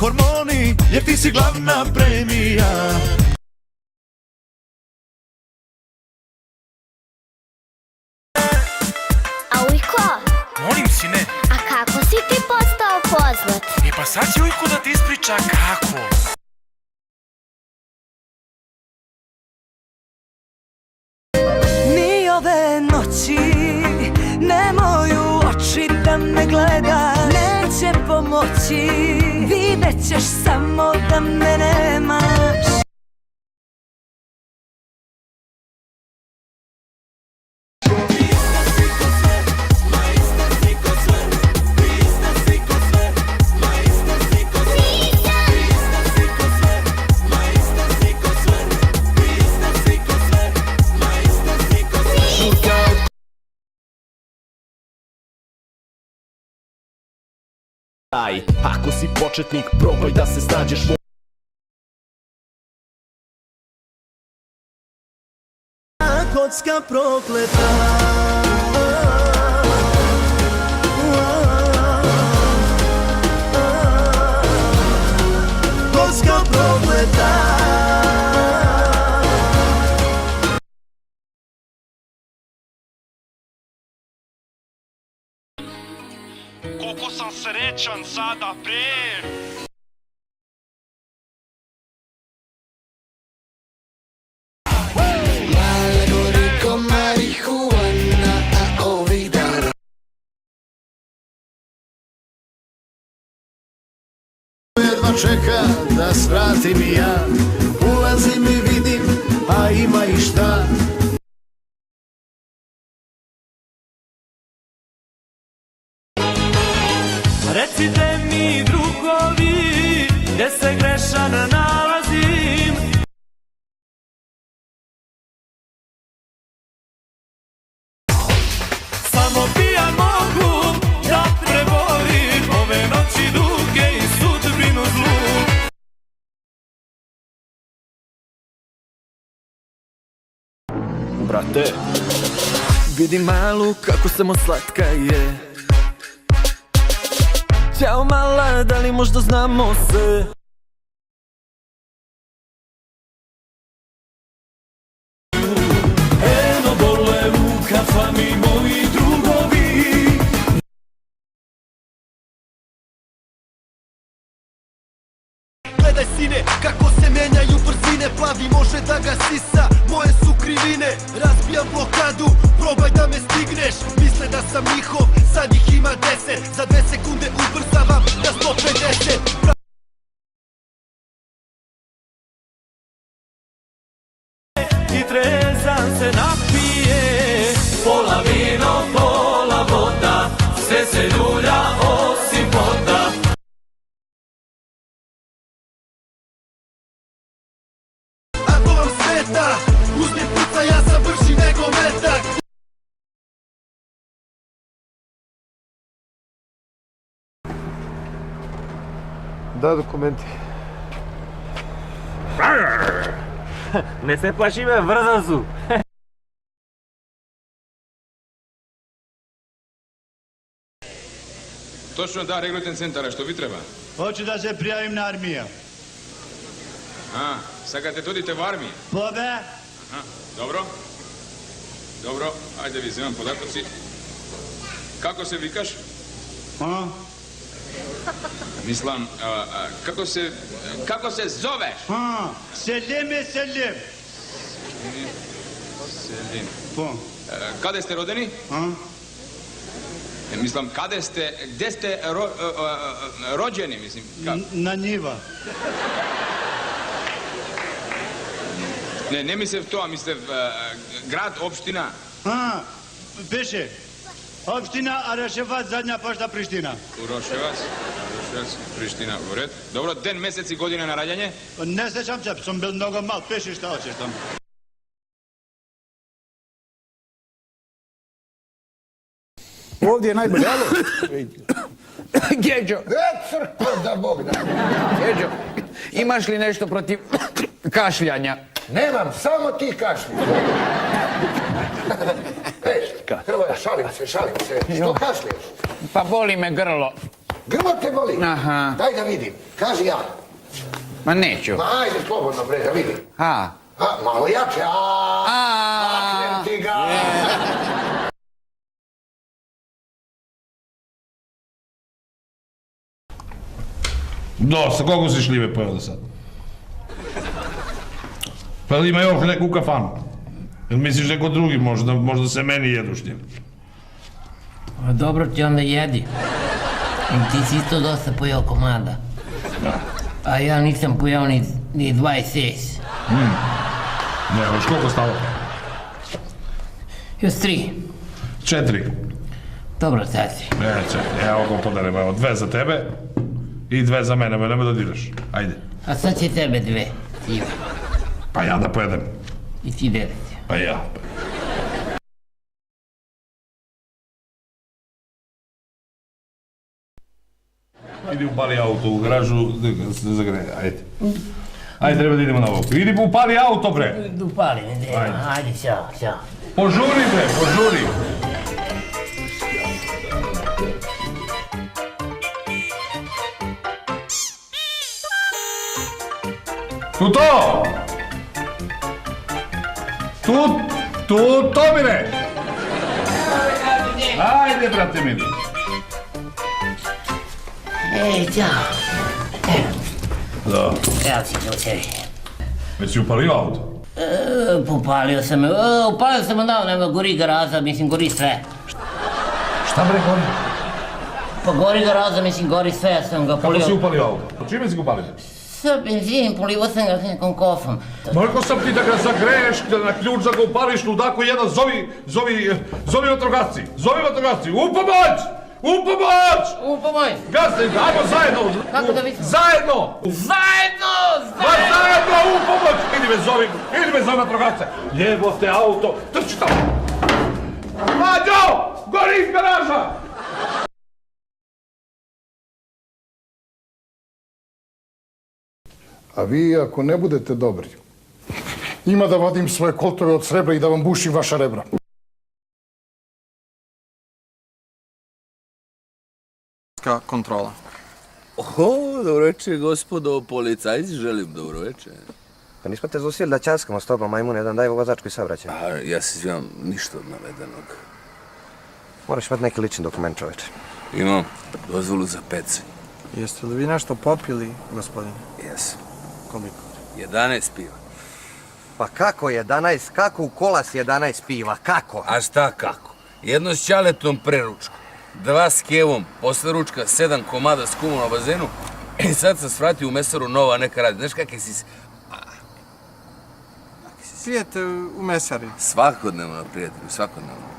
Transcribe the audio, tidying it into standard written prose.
hormoni, jer ti si glavna premija. A Ujko, Molim, sine. a kako si ti postao poznat? Pa sad će Ujko da ti ispriča kako. Ni ove noći nemoj u oči da me gleda, neće pomoći, vidjet ćeš samo da me nemaš. Ako si početnik, probaj da se snađeš. Kocka prokleta, kocka prokleta. Koliko sam srećan sada, bre! Mala gori ko marihuana, a ovih dana jedva čeka da svratim i ja. Ulazim i vidim, a ima i šta. Recite mi drugovi, gdje se grešan nalazim. Samo pijan mogu da preborim ove noći duge i sudbinu zlu. Brate, vidi malu kako samo slatka je. Ćao mala, da li možda znamo se? Eno bole u kafami moji drugovi. Gledaj sine, kako se menjaju brzine. Plavi može da ga sisa, moje su krivine. Razbijam blokadu, probaj da me stigneš. Misle da sam njihov, sad ih ima 10. Za 2 sekunde ubrzavam na 150. I trezan se napije, pola vino, pola voda, sve se ljulja osim voda. Ako vam smeta, uzmi puca, ja sam brži nego metak. Da, dokumenti. Ne se plaši me, brzo su. Točno da, regruten centara, što vi treba? Hoću da se prijavim na armiju. A, sad kad te tudite u armiji? Pobe? Aha, dobro. Dobro, ajde vi zemam podakoci. Kako se vikaš? A? Mislim, kako se zoveš? A? Selim je Selim. Selim. Po? Kada ste rodeni? A? Mislim, gdje ste rođeni, mislim? Na njiva. Ne mislim to, a mislim grad, opština. A? Piše. Opština Araševac, zadnja pošta Priština. Uroševac, Priština, u red. Dobro, den, mjesec i godine na rađanje? Ne sećam se, sam bil mnogo mal, piši šta hoćeš tam. Ovdje je najbolje, alo? Gjeđo. Crkva da Bog da. Gjeđo, imaš li nešto protiv kašljanja? Nemam, samo ti kašlji. Hrvoje, šalim se. Što kašliješ? Pa boli me grlo. Grlo te boli? Aha. Daj da vidim. Kaži ja. Ma neću. Ma ajde, slobodno bre, da vidim. A. Malo jače. Aknem ti ga. Dosta, koliko si šljive pojeo do sad? Pa ima još neku kafanu. Jel misliš neko drugi možda se meni jedu šljive? A dobro ti onda jedi. Ti si isto dosta pojeo komada. A ja nisam pojeo ni 26. Ne, još koliko stalo? Još 3. 4. Dobro, tati. Evo ga podelimo, evo 2 za tebe i 2 za mene, nemoj da diraš. Ajde. A sad će tebe 2. Iva. Pa ja da pojedem. I ti 9. Pa ja. Idi upali auto u garažu, da se zagreje, ajde. Ajde, treba da idemo na ovog. Idi upali auto, bre! Upali, ne treba. Ajde, ćao. Požuri, bre, požuri! Tuto! Tomire! Ajde, brate mili. Ej, ćao. Da. Evo si to tebi. Već si upalio auto? Upalio sam, da, nema, gori garaza, mislim, gori sve. Šta bre gori? Pa gori garaza, mislim, gori sve, ja sam ga polio. Kako si upalio auto? Po čime si ga upalio? Sa benzin, polivo sam ga nekom kofom. Moliko sam ti da ga zagreješ, na ključ da ga upališ, ludaku jedan, zovi vatrogasci, u pomoć! Gasni, ajmo zajedno! Kako da vidim? Zajedno, u pomoć! Idi me zovi vatrogasce! Jebo te auto, trči tamo! Mađo, gori iz garaža! A vi ako ne budete dobri, ima da vadim svoje koltove od srebra i da vam bušim vaša rebra. Kontrola. Dobro večer, gospodo policajci, želim dobro večer. Pa nismo te zaustavili da ćaskamo s tobom, majmune, jedan daj vozačku i saobraćaj. Ja se izvijem ništa od navedenog. Moraš imati neki lični dokument, čoveče. Imam dozvolu za pecanje. Jeste li vi nešto popili, gospodine? Jesam. Koliko? 11 piva. Pa kako 11? Kako u kolas 11 piva? Kako? A šta kako? Jedno s ćaletom pre ručka, 2 s kevom, posle ručka 7 komada s kumom na bazenu i sad sam svratio u mesaru nova neka radi. Znaš kakve si... Pijete u mesari? Svakodnevno, prijatelju, svakodnevno.